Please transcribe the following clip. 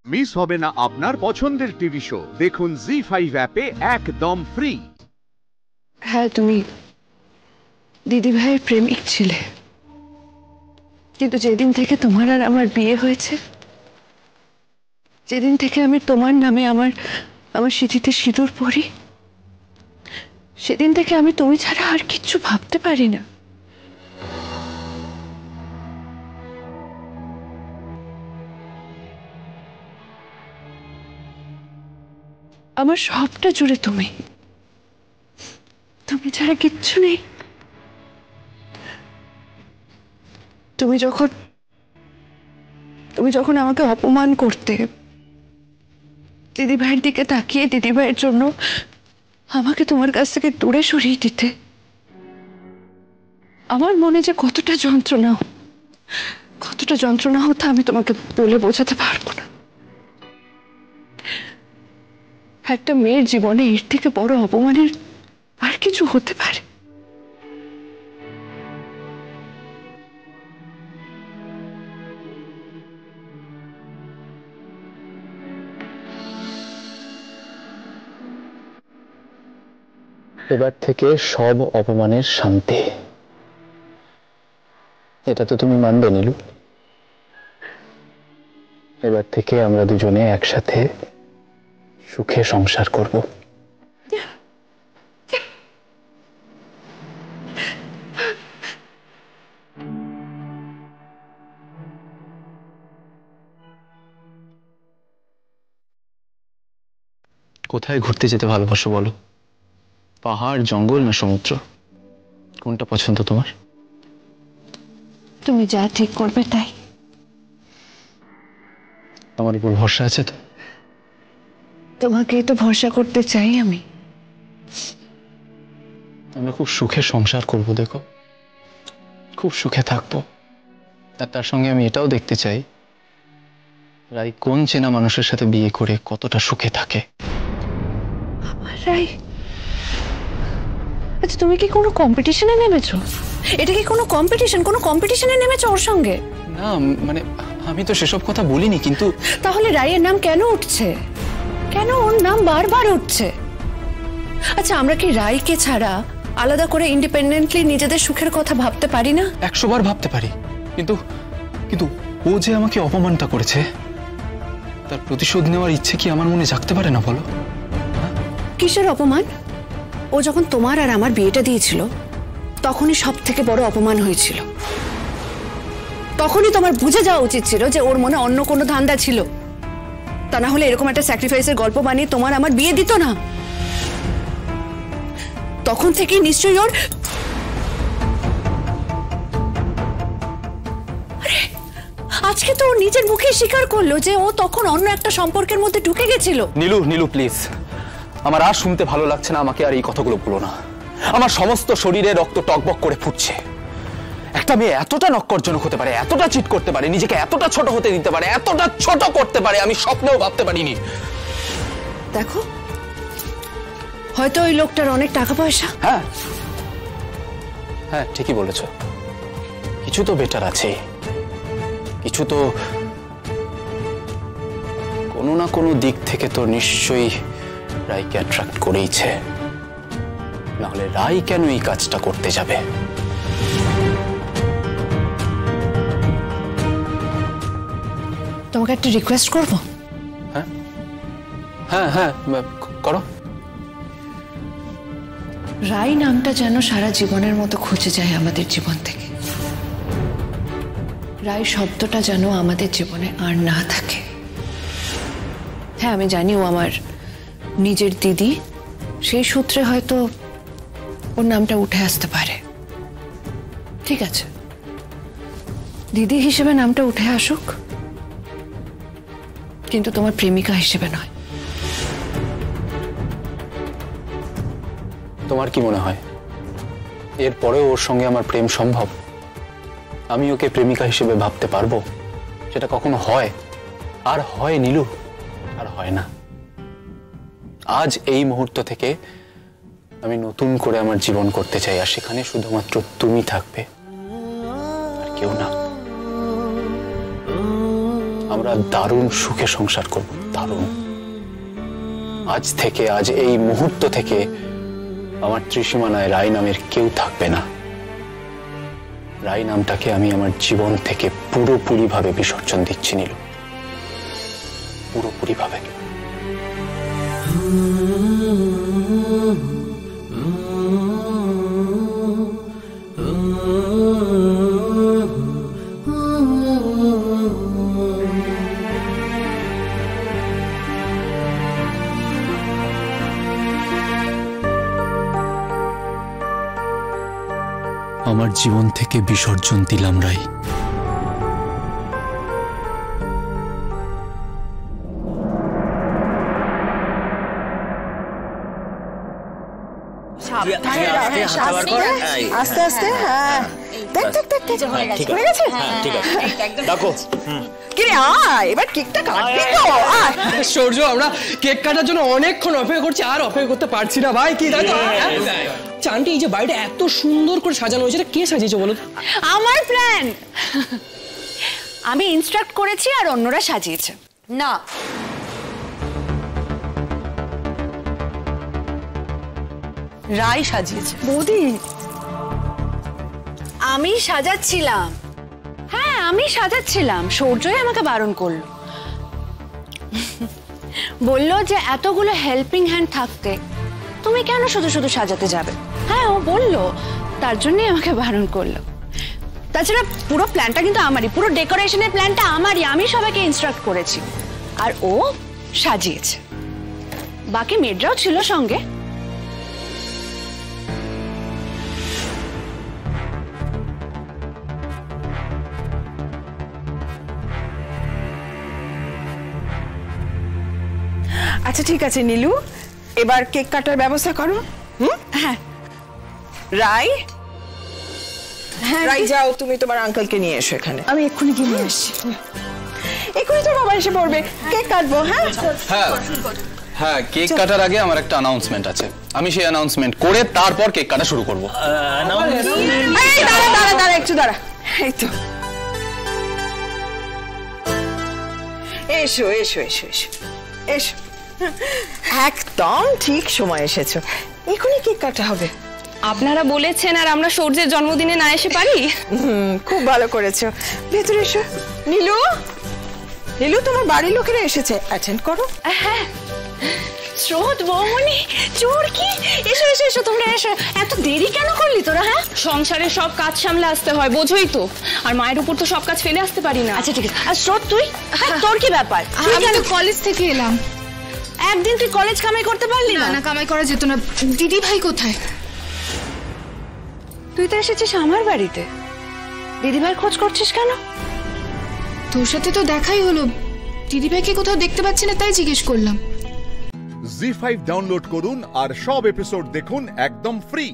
Miss হবে না আপনার পছন্দের টিভি শো। দেখুন জি5 অ্যাপে একদম ফ্রি। হ্যাঁ, তুমি দিদি ভাইয়ের প্রেমিক ছিলে, কিন্তু যেদিন থেকে তোমার আর আমার বিয়ে হয়েছে, যেদিন থেকে আমি তোমার নামে আমার সিঁথিতে সিঁদুর পরি, সেদিন থেকে আমি তুমি ছাড়া আর কিচ্ছু ভাবতে পারি না। আমার সবটা জুড়ে তুমি, তুমি ছাড়া কিচ্ছু নেই। তুমি যখন আমাকে অপমান করতে, দিদি ভাইয়ের দিকে তাকিয়ে দিদি ভাইয়ের জন্য আমাকে তোমার কাছ থেকে দূরে সরিয়ে দিতে, আমার মনে যে কতটা যন্ত্রণা হতো আমি তোমাকে বলে বোঝাতে পারবো না। একটা মেয়ের জীবনে এর থেকে বড় অপমানের আর কিছু হতে পারে? এবার থেকে সব অপমানের শান্তি, এটা তো তুমি মানবে নীলু? এবার থেকে আমরা দুজনে একসাথে সুখে সংসার করব। কোথায় ঘুরতে যেতে ভালোবাসো বলো? পাহাড়, জঙ্গল না সমুদ্র? কোনটা পছন্দ তোমার? তুমি যা ঠিক করবে তাই। আমার উপর ভরসা আছে তো? তোমাকে তো ভরসা করতে চাই আমি। আমরা খুব সুখে সংসার করব, দেখো, খুব সুখে থাকবো। আর তার সঙ্গে আমি এটাও দেখতে চাই রাই কোন চেনা মানুষের সাথে বিয়ে করে কতটা সুখে থাকে। আমার রাই? আচ্ছা, তুমি কি কোনো কম্পিটিশনে নেমেছো? এটা কি কোনো কম্পিটিশনে নেমেছো ওর সঙ্গে? না, মানে আমি তো সেসব কথা বলিনি, কিন্তু তাহলে রাইয়ের নাম কেন উঠছে? কেন ওর নাম বারবার উঠছে? আচ্ছা, আমরা কি রাইকে ছাড়া আলাদা করে ইন্ডিপেন্ডেন্টলি নিজেদের সুখের কথা ভাবতে পারি না? 100 বার ভাবতে পারি, কিন্তু কিন্তু ও যে আমাকে অপমানটা করেছে, তার প্রতিশোধ নেওয়ার ইচ্ছে কি আমার মনে জাগতে পারে না বলো? কিসের অপমান? ও যখন তোমার আর আমার বিয়েটা দিয়েছিল, তখনই সব থেকে বড় অপমান হয়েছিল। তখনই তোমার বুঝে যাওয়া উচিত ছিল যে ওর মনে অন্য কোনো ধান্দা ছিল। তা না হলে এরকম একটা স্যাক্রিফাইসের গল্প বানিয়ে তোমার আমার বিয়ে দিত না। তখন থেকেই নিশ্চয়ই ওর আজকে তো ও নিজের মুখে স্বীকার করলো যে ও তখন অন্য একটা সম্পর্কের মধ্যে ঢুকে গেছিল। নীলু প্লিজ, আমার আর শুনতে ভালো লাগছে না। আমাকে আর এই কথাগুলো বলো না। আমার সমস্ত শরীরে রক্ত টকবক করে ফুটছে। একটা মেয়ে এতটা নক্করজনক হতে পারে, এতটা চিট করতে পারে, নিজেকে এতটা ছোট হতে দিতে পারে, এতটা ছোট করতে পারে, আমি স্বপ্নেও ভাবতে পারিনি। দেখো, হয়তো ওই লোকটার অনেক টাকা পয়সা। হ্যাঁ, ঠিকই বলেছ। কিছু তো বেটার আছে, কিছু তো কোনো না কোনো দিক থেকে তো নিশ্চয়ই রাইকে অ্যাট্রাক্ট করেইছে। নাহলে রাই কেন এই কাজটা করতে যাবে? তোমাকে একটা রিকোয়েস্ট করবো? হ্যাঁ, করো। রাই নামটা যেন সারা জীবনের মতো খুঁজে যায় আমাদের জীবন থেকে। রাই শব্দটা যেন আমাদের জীবনে আর না থাকে। হ্যাঁ, আমি জানি ও আমার নিজের দিদি, সেই সূত্রে হয়তো ওর নামটা উঠে আসতে পারে। ঠিক আছে, দিদি হিসেবে নামটা উঠে আসুক, কিন্তু তোমার প্রেমিকা হিসেবে নয়। তোমার কি মনে হয় এরপরেও ওর সঙ্গে আমার প্রেম সম্ভব? আমি ওকে প্রেমিকা হিসেবে ভাবতে পারবো? সেটা কখনো হয়? আর হয় নীলু, আর হয় না। আজ এই মুহূর্ত থেকে আমি নতুন করে আমার জীবন করতে চাই, আর সেখানে শুধুমাত্র তুমি থাকবে, আর কেউ না। আমরা দারুণ সুখে সংসার করব, দারুণ। আজ থেকে, আজ এই মুহূর্ত থেকে আমার ত্রিসীমানায় রায় নামের কেউ থাকবে না। রায় নামটাকে আমি আমার জীবন থেকে পুরোপুরি ভাবে বিসর্জন দিচ্ছি নীলু, পুরোপুরি ভাবে। আমার জীবন থেকে বিসর্জন দিলাম রাই। আস্তে আস্তে, হ্যাঁ দেখ দেখ দেখ দেখ হয়ে গেছে। দেখো কিরে আয়, এবার কেকটা কাটবি তো? সূর্য, আমরা কেক কাটার জন্য অনেকক্ষণ অপেক্ষা করছি, আর অপেক্ষা করতে পারছি না ভাই। কি তাই তো? চানটি, এই যে বাড়িটা এত সুন্দর করে সাজানো হয়েছে, কে সাজিয়েছে বলো? আমার প্ল্যান। আমি ইনস্ট্রাক্ট করেছি আর অন্যরা সাজিয়েছে। না, রাই সাজিয়েছে। বৌদি, আমি সাজাচ্ছিলাম। হ্যাঁ, আমি সাজাচ্ছিলাম, সূর্যই আমাকে বারণ করলো। বললো যে এতগুলো হেল্পিং হ্যান্ড থাকতে তুমি কেন শুধু শুধু সাজাতে যাবে। হ্যাঁ, ও বললো, তার জন্যই আমাকে বারণ করলো। তাছাড়া পুরো প্ল্যানটা কিন্তু আমারই, পুরো ডেকোরেশনের প্ল্যানটা আমারই। আমি সবাইকে ইনস্ট্রাক্ট করেছি আর ও সাজিয়েছে। বাকি মেয়েরাও ছিল সঙ্গে। আচ্ছা ঠিক আছে নীলু, এবার কেক কাটার ব্যবস্থা করো। হ্যাঁ রাই, হ্যাঁ রাই যাও, তুমি তোমার আঙ্কেলকে নিয়ে এসো এখানে। আমি এক্ষুনি গিয়ে নিয়ে আসছি। এক্ষুনি তোর বাবা এসে পড়বে, কেক কাটবো। হ্যাঁ হ্যাঁ হ্যাঁ, কেক কাটার আগে আমার একটা অ্যানাউন্সমেন্ট আছে। আমি সেই অ্যানাউন্সমেন্ট করে তারপর কেক কাটা শুরু করবো। এই দাঁড়া দাঁড়া দাঁড়া, একটু দাঁড়া। এই তো, এসো এসো এসো এসো এসো, একদম ঠিক সময় এসেছো। এখনই কেক কাটা হবে। আপনারা বলেছেন আর আমরা সূর্যের জন্মদিনে না এসে পারি? খুব ভালো করেছো। ভেতরে এসো। নীলু, নীলু, তোমার বাড়ির লোকেরা এসেছে, অ্যাটেন্ড করো। হ্যাঁ, স্রোত, বৌমনি, চোর কি, এসো এসো এসো, তোমরা এসো। এত দেরি কেন করলি তোরা? হ্যাঁ, সংসারের সব কাজ সামলে আসতে হয়, বোঝোই তো। আর মায়ের উপর তো সব কাজ ফেলে আসতে পারি না। আচ্ছা ঠিক আছে। আর স্রোত, তুই, তোর কি ব্যাপার? আমি তো কলেজ থেকে এলাম। একদিন তুই কলেজ কামাই করতে পারলি না? না, কামাই করা যেত না। দিদি ভাই কোথায়? তুই তো এসেছিস আমার বাড়িতে, দিদিভাইয়ের খোঁজ করছিস কেন? তোর সাথে তো দেখাই হলো, দিদি ভাইকে কোথাও দেখতে পাচ্ছি না, তাই জিজ্ঞেস করলাম। জি5 ডাউনলোড করুন আর সব এপিসোড দেখুন একদম ফ্রি।